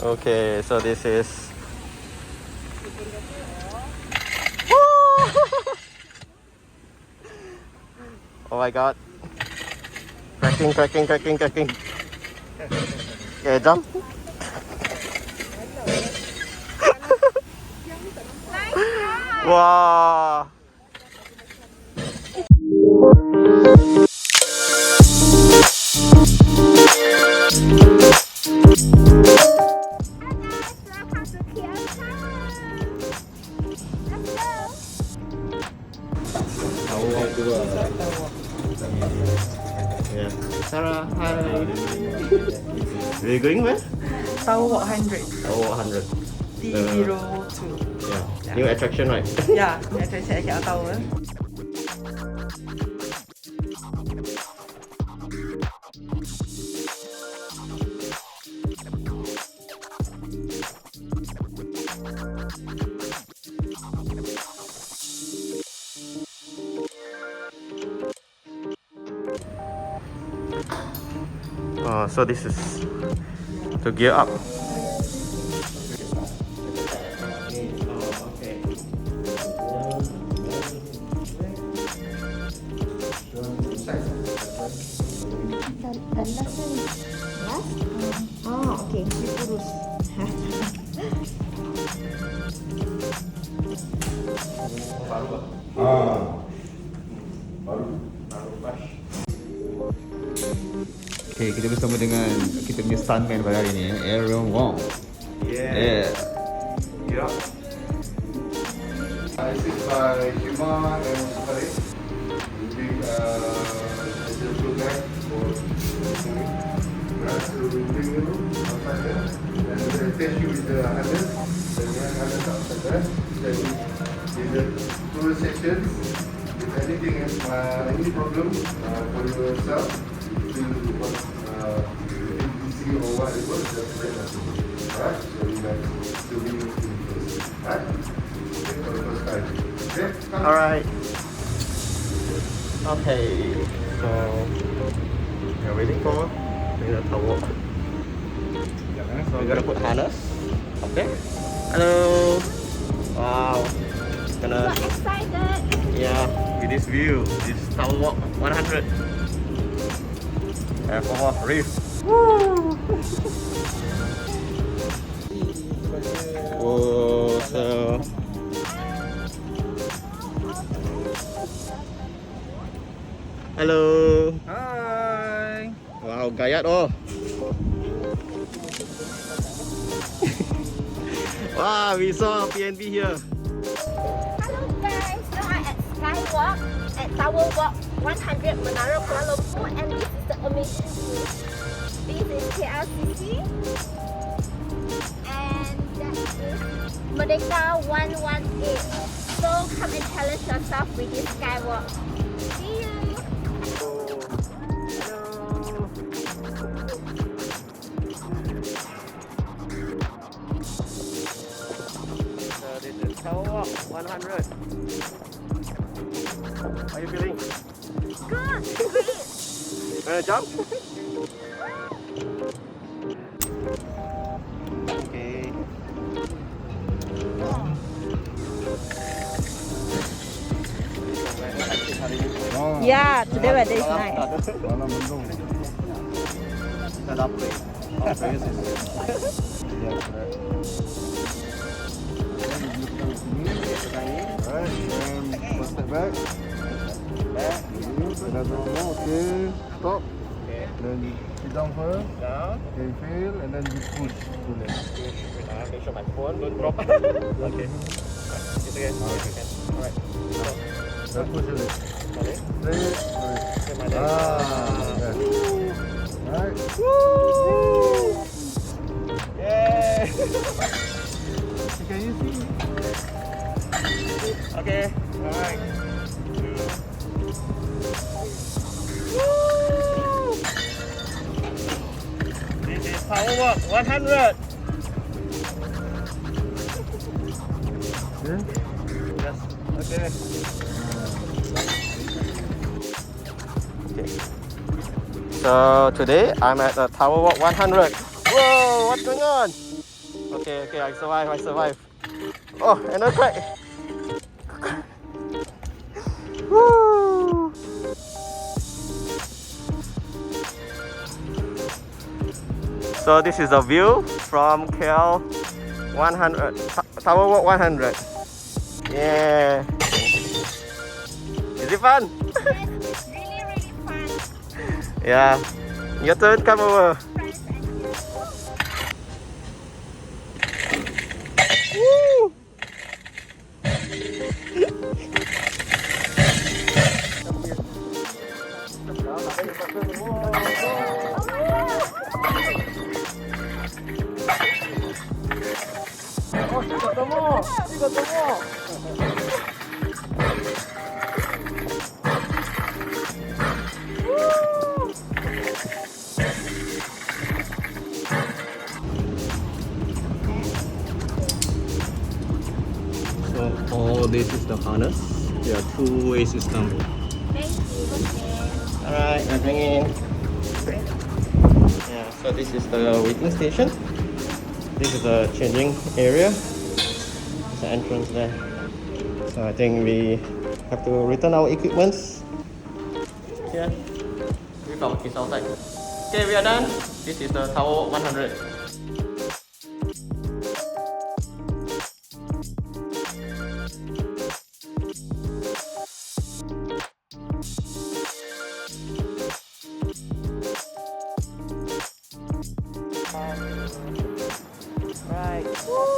Okay, so this is. Oh my god. Cracking. Okay, jump. Wow. Yeah. Sarah, hi. We're going where? Tower Walk 100. Oh, 100. T02. Yeah. New attraction, right? Yeah, attraction at Tower. Oh, so this is to gear up. Oh, okay. Lurus. Okay, kita bersama dengan kita punya stuntman pada hari ni, Aereon Wong. Yeah. Gear up. This is by Shima and Sukari. Using a full bag for listening. So we bring you outside there. And we attach you with the harness. The main harness outside there. Then in the tour sessions, if anything, any problem for yourself, to easy or whatever, just let us know. Alright? So we like to be first. Alright? For the first time. Okay? Alright. Okay, so we're waiting for the tower. So we're gonna put harness. Okay. Hello. Wow. Gonna. So excited. Yeah, with this view, this Tower Walk 100. And for more reef. Woo! Whoa, so. Hello. Hi. Wow, gayat oh. Wow, we saw PNB here. Hello guys, now I'm at Skywalk at Tower Walk 100 Menara Kuala Lumpur, and this is the amazing view. This is KLCC and that is Merdeka 118. So come and challenge yourself with this Skywalk. See you! So this is Tower Walk 100. How are you feeling? Good! Great! Wanna jump? Okay. Yeah, today weather is nice. Malam mendung. Kita dapat. Alright, and one step back. Another one more, okay. Stop. Okay. Then sit down first. Down. Okay, feel, and then you push to left. Make sure my phone don't drop. Okay. It's okay. Okay. Alright. Then push it. Balik. Straight. Okay, my leg. Yeah. Alright. Woo! Yay! Can you see? Okay. Alright. This is Power Walk 100. Yeah. Yes. Okay. Okay. So today I'm at the Tower Walk 100. Whoa, what's going on? Okay, okay, I survive, I survive. Oh, another crack. Woo! So this is the view from KL 100, Tower Walk 100. Yeah. Is it fun? Yes, it's really, really fun. Yeah. Your turn, come over. Friends and you. Woo! Oh, you got some more! You got some more! So all this is the harness. There are two-way system. Thank you, okay. Alright, I'm bringing. Yeah, so this is the waiting station. This is the changing area. There's the entrance there. So I think we have to return our equipments. Here. With our kids outside. Okay, we are done. This is the Tower 100. Right. Woo!